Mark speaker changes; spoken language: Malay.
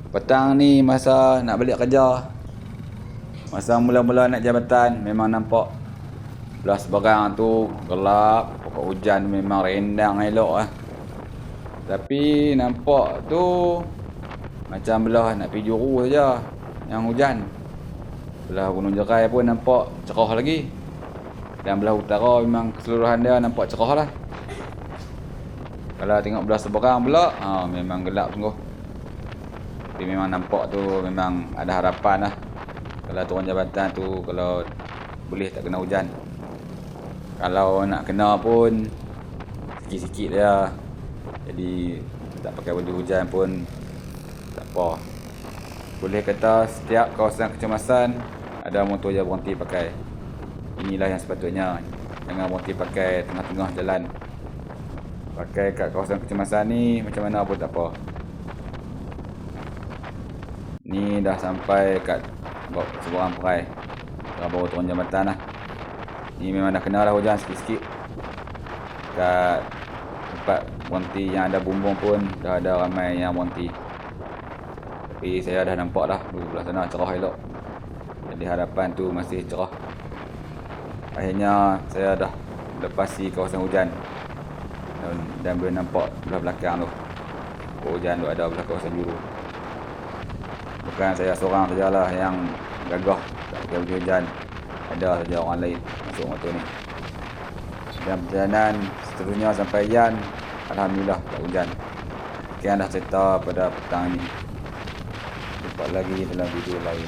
Speaker 1: Petang ni masa nak balik kerja, masa mula-mula naik jabatan, memang nampak belah seberang tu gelap, pokok hujan memang rendang elok lah. Tapi nampak tu macam belah nak pergi Juru saja yang hujan. Belah Gunung Jerai pun nampak cerah lagi. Dan belah utara memang keseluruhan dia nampak cerah lah. Kalau tengok belah seberang pula, memang gelap sungguh. Tapi memang nampak tu memang ada harapan lah. Kalau turun jabatan tu, kalau boleh tak kena hujan. Kalau nak kena pun sikit-sikit dia. Jadi tak pakai baju hujan pun tak apa. Boleh kata setiap kawasan kecemasan ada motor je berhenti pakai. Inilah yang sepatutnya. Jangan berhenti pakai tengah-tengah jalan. Pakai kat kawasan kecemasan ni macam mana pun tak apa. Ni dah sampai kat seberang Perai. Dah baru turun jambatan lah. Ni memang dah kena lah hujan sikit-sikit. Kat tempat berhenti yang ada bumbung pun dah ada ramai yang berhenti. Tapi saya dah nampak dah belah sana cerah elok. Jadi harapan tu masih cerah. Akhirnya saya dah lepasi kawasan hujan. Dan boleh nampak belah belakang tu hujan tu ada belah kawasan Juru. Bukan saya seorang sajalah yang gagah tak pakai baju hujan. Ada saja orang lain masuk motor ni. Dan perjalanan seterusnya sampai Yan, alhamdulillah tak hujan. Sekian dah cerita pada petang ni. Jumpa lagi dalam video lain.